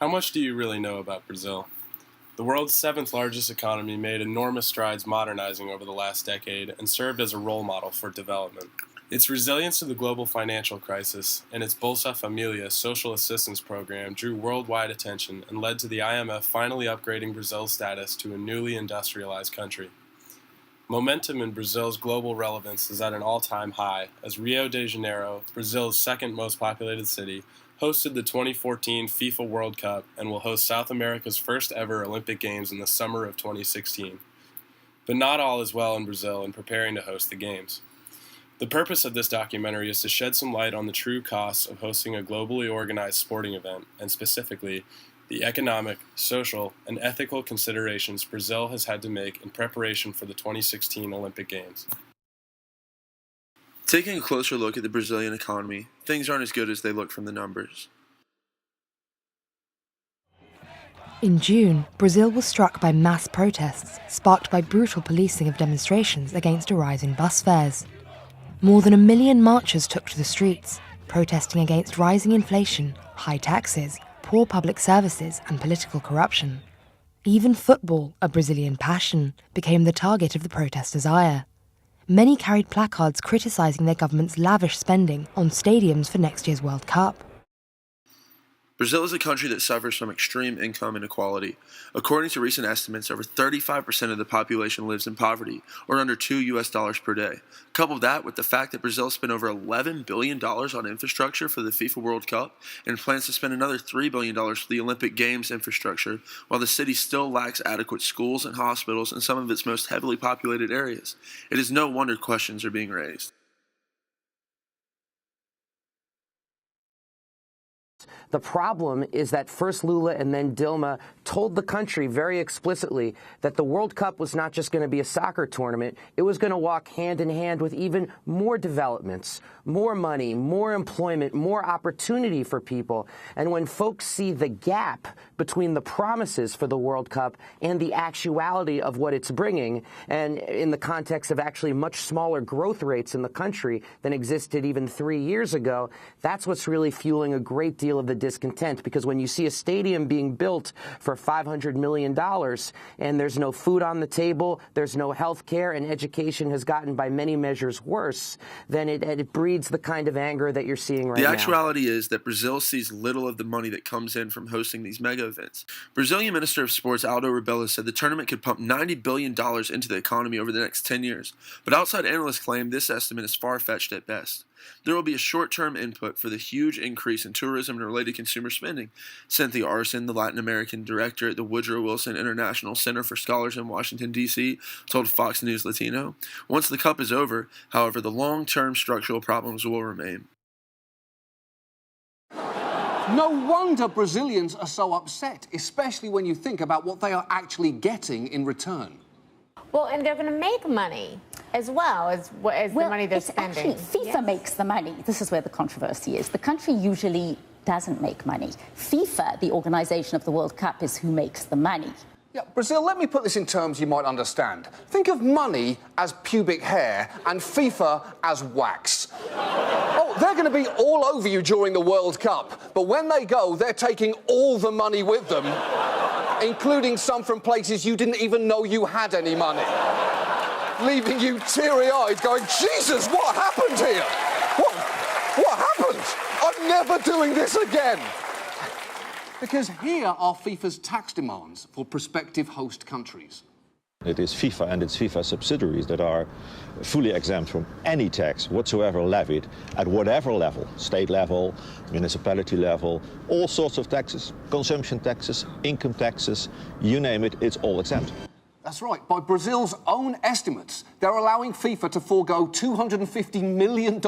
How much do you really know about Brazil? The world's seventh largest economy made enormous strides modernizing over the last decade and served as a role model for development. Its resilience to the global financial crisis and its Bolsa Familia social assistance program drew worldwide attention and led to the IMF finally upgrading Brazil's status to a newly industrialized country. Momentum in Brazil's global relevance is at an all-time high, as Rio de Janeiro, Brazil's second most populated city, hosted the 2014 FIFA World Cup and will host South America's first ever Olympic Games in the summer of 2016. But not all is well in Brazil in preparing to host the Games. The purpose of this documentary is to shed some light on the true costs of hosting a globally organized sporting event, and specifically, the economic, social, and ethical considerations Brazil has had to make in preparation for the 2016 Olympic Games. Taking a closer look at the Brazilian economy, things aren't as good as they look from the numbers. In June, Brazil was struck by mass protests sparked by brutal policing of demonstrations against a rise in bus fares. More than 1 million marchers took to the streets, protesting against rising inflation, high taxes, poor public services, and political corruption. Even football, a Brazilian passion, became the target of the protesters' ire. Many carried placards criticising their government's lavish spending on stadiums for next year's World Cup. Brazil is a country that suffers from extreme income inequality. According to recent estimates, over 35% of the population lives in poverty, or under $2 per day. Couple that with the fact that Brazil spent over $11 billion on infrastructure for the FIFA World Cup and plans to spend another $3 billion for the Olympic Games infrastructure, while the city still lacks adequate schools and hospitals in some of its most heavily populated areas. It is no wonder questions are being raised. The problem is that first Lula and then Dilma told the country very explicitly that the World Cup was not just going to be a soccer tournament. It was going to walk hand in hand with even more developments, more money, more employment, more opportunity for people. And when folks see the gap between the promises for the World Cup and the actuality of what it's bringing, and in the context of actually much smaller growth rates in the country than existed even 3 years ago, that's what's really fueling a great deal of the discontent. Because when you see a stadium being built for $500 million and there's no food on the table, there's no health care, and education has gotten by many measures worse, then it breeds the kind of anger that you're seeing right now. The actuality is that Brazil sees little of the money that comes in from hosting these mega events. Brazilian Minister of Sports Aldo Rebelo said the tournament could pump $90 billion into the economy over the next 10 years, but outside analysts claim this estimate is far-fetched at best. There will be a short-term input for the huge increase in tourism and related consumer spending. Cynthia Arson, the Latin American director at the Woodrow Wilson International Center for Scholars in Washington, D.C., told Fox News Latino. Once the cup is over, however, the long-term structural problems will remain. No wonder Brazilians are so upset, especially when you think about what they are actually getting in return. Well, and they're going to make money as well as the money they're spending. Actually, FIFA makes the money. This is where the controversy is. The country usually doesn't make money. FIFA, the organization of the World Cup, is who makes the money. Yeah, Brazil, let me put this in terms you might understand. Think of money as pubic hair and FIFA as wax. Oh, they're going to be all over you during the World Cup, but when they go, they're taking all the money with them, including some from places you didn't even know you had any money, leaving you teary-eyed going, Jesus, what happened here? What happened? I'm never doing this again. Because here are FIFA's tax demands for prospective host countries. It is FIFA and its FIFA subsidiaries that are fully exempt from any tax whatsoever levied at whatever level, state level, municipality level, all sorts of taxes, consumption taxes, income taxes, you name it, it's all exempt. That's right. By Brazil's own estimates, they're allowing FIFA to forego $250 million in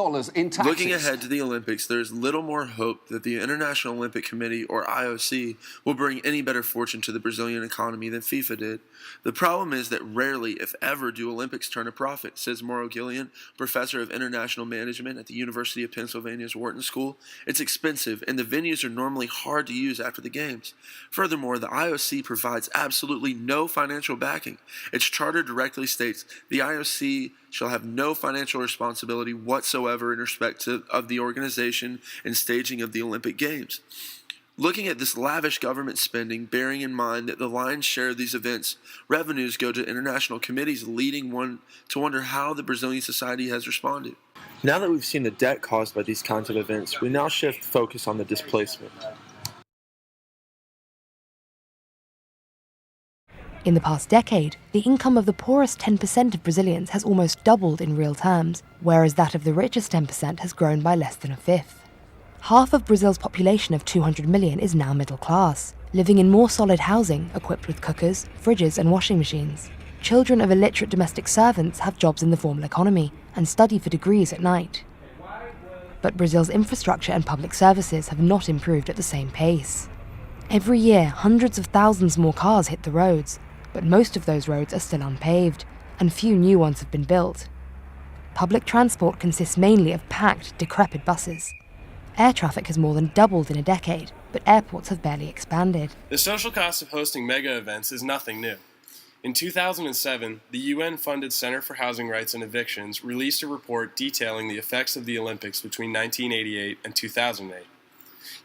taxes. Looking ahead to the Olympics, there's little more hope that the International Olympic Committee, or IOC, will bring any better fortune to the Brazilian economy than FIFA did. The problem is that rarely, if ever, do Olympics turn a profit, says Mauro Gillian, professor of international management at the University of Pennsylvania's Wharton School. It's expensive, and the venues are normally hard to use after the games. Furthermore, the IOC provides absolutely no financial backing. Its charter directly states the IOC shall have no financial responsibility whatsoever in respect of the organization and staging of the Olympic Games. Looking at this lavish government spending, bearing in mind that the lion's share of these events' revenues go to international committees, leading one to wonder how the Brazilian society has responded. Now that we've seen the debt caused by these kinds of events, we now shift focus on the displacement. In the past decade, the income of the poorest 10% of Brazilians has almost doubled in real terms, whereas that of the richest 10% has grown by less than a fifth. Half of Brazil's population of 200 million is now middle class, living in more solid housing equipped with cookers, fridges and washing machines. Children of illiterate domestic servants have jobs in the formal economy and study for degrees at night. But Brazil's infrastructure and public services have not improved at the same pace. Every year, hundreds of thousands more cars hit the roads, but most of those roads are still unpaved, and few new ones have been built. Public transport consists mainly of packed, decrepit buses. Air traffic has more than doubled in a decade, but airports have barely expanded. The social cost of hosting mega events is nothing new. In 2007, the UN-funded Center for Housing Rights and Evictions released a report detailing the effects of the Olympics between 1988 and 2008.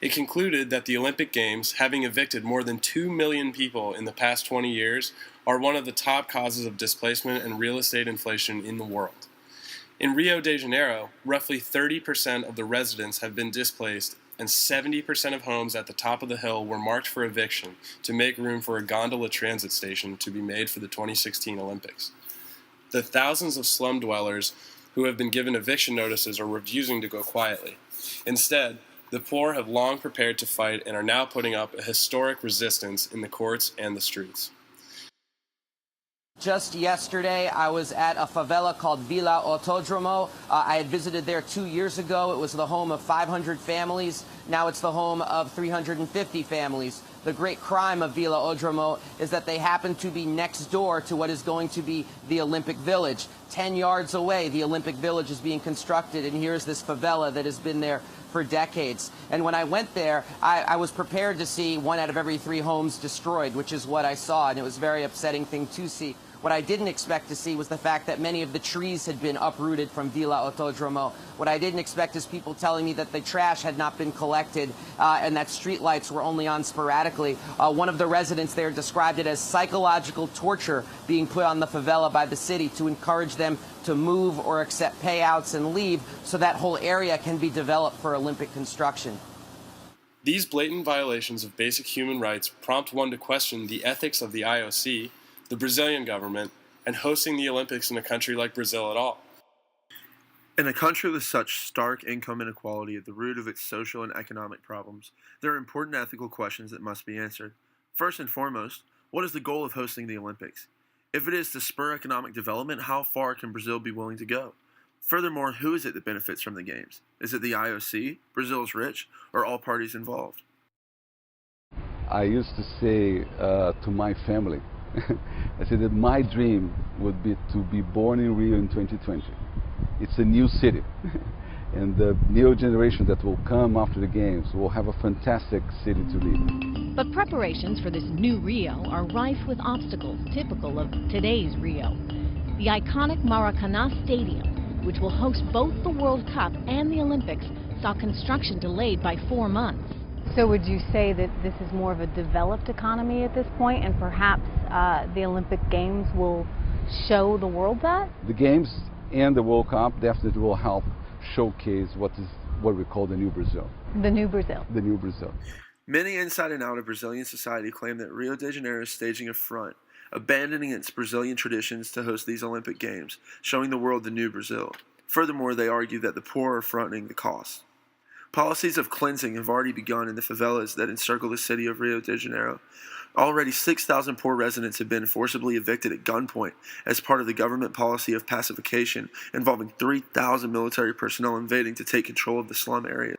It concluded that the Olympic Games, having evicted more than 2 million people in the past 20 years, are one of the top causes of displacement and real estate inflation in the world. In Rio de Janeiro, roughly 30% of the residents have been displaced, and 70% of homes at the top of the hill were marked for eviction to make room for a gondola transit station to be made for the 2016 Olympics. The thousands of slum dwellers who have been given eviction notices are refusing to go quietly. Instead, the poor have long prepared to fight and are now putting up a historic resistance in the courts and the streets. Just yesterday, I was at a favela called Vila Autódromo. I had visited there 2 years ago. It was the home of 500 families. Now it's the home of 350 families. The great crime of Vila Autódromo is that they happen to be next door to what is going to be the Olympic Village. 10 yards away, the Olympic Village is being constructed, and here's this favela that has been there for decades. And when I went there, I was prepared to see 1 out of every 3 homes destroyed, which is what I saw, and it was a very upsetting thing to see. What I didn't expect to see was the fact that many of the trees had been uprooted from Vila Autódromo. What I didn't expect is people telling me that the trash had not been collected and that streetlights were only on sporadically. One of the residents there described it as psychological torture being put on the favela by the city to encourage them to move or accept payouts and leave so that whole area can be developed for Olympic construction. These blatant violations of basic human rights prompt one to question the ethics of the IOC, the Brazilian government, and hosting the Olympics in a country like Brazil at all. In a country with such stark income inequality at the root of its social and economic problems, there are important ethical questions that must be answered. First and foremost, what is the goal of hosting the Olympics? If it is to spur economic development, how far can Brazil be willing to go? Furthermore, who is it that benefits from the Games? Is it the IOC, Brazil's rich, or all parties involved? I used to say to my family, I said that my dream would be to be born in Rio in 2020. It's a new city, and the new generation that will come after the Games will have a fantastic city to live in. But preparations for this new Rio are rife with obstacles typical of today's Rio. The iconic Maracanã Stadium, which will host both the World Cup and the Olympics, saw construction delayed by 4 months. So would you say that this is more of a developed economy at this point, and perhaps the Olympic Games will show the world that? The Games and the World Cup definitely will help showcase what we call the new Brazil. The new Brazil. The new Brazil. Many inside and out of Brazilian society claim that Rio de Janeiro is staging a front, abandoning its Brazilian traditions to host these Olympic Games, showing the world the new Brazil. Furthermore, they argue that the poor are fronting the cost. Policies of cleansing have already begun in the favelas that encircle the city of Rio de Janeiro. Already 6,000 poor residents have been forcibly evicted at gunpoint as part of the government policy of pacification, involving 3,000 military personnel invading to take control of the slum area.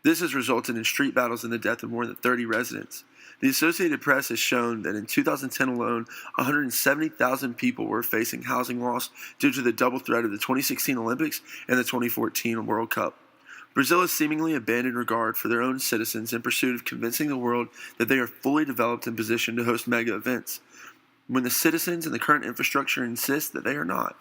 This has resulted in street battles and the death of more than 30 residents. The Associated Press has shown that in 2010 alone, 170,000 people were facing housing loss due to the double threat of the 2016 Olympics and the 2014 World Cup. Brazil has seemingly abandoned regard for their own citizens in pursuit of convincing the world that they are fully developed and positioned to host mega events, when the citizens and the current infrastructure insist that they are not.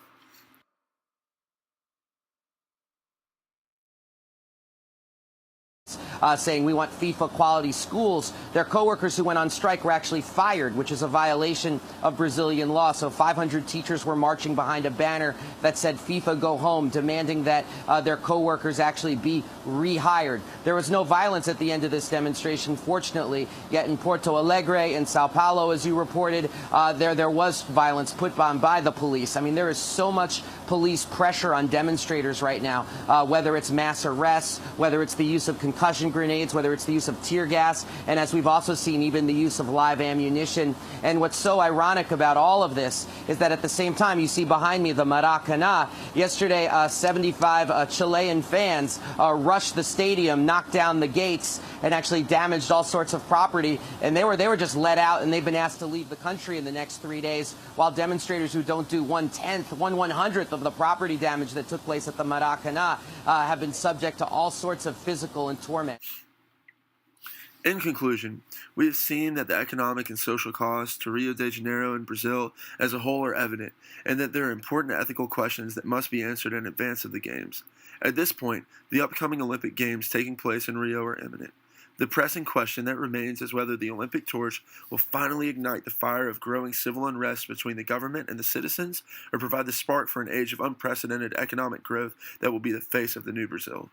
saying we want FIFA quality schools. Their co-workers who went on strike were actually fired, which is a violation of Brazilian law. So 500 teachers were marching behind a banner that said FIFA go home, demanding that their co-workers actually be rehired. There was no violence at the end of this demonstration, fortunately, yet in Porto Alegre and Sao Paulo, as you reported, there was violence put on by the police. I mean, there is so much police pressure on demonstrators right now, whether it's mass arrests, whether it's the use of concussion grenades, whether it's the use of tear gas, and as we've also seen, even the use of live ammunition. And what's so ironic about all of this is that at the same time, you see behind me the Maracanã. Yesterday, 75 Chilean fans rushed the stadium, knocked down the gates, and actually damaged all sorts of property. And they were just let out, and they've been asked to leave the country in the next 3 days, while demonstrators who don't do 1/100th of the property damage that took place at the Maracanã have been subject to all sorts of physical and torment. In conclusion, we have seen that the economic and social costs to Rio de Janeiro and Brazil as a whole are evident, and that there are important ethical questions that must be answered in advance of the Games. At this point, the upcoming Olympic Games taking place in Rio are imminent. The pressing question that remains is whether the Olympic torch will finally ignite the fire of growing civil unrest between the government and the citizens, or provide the spark for an age of unprecedented economic growth that will be the face of the new Brazil.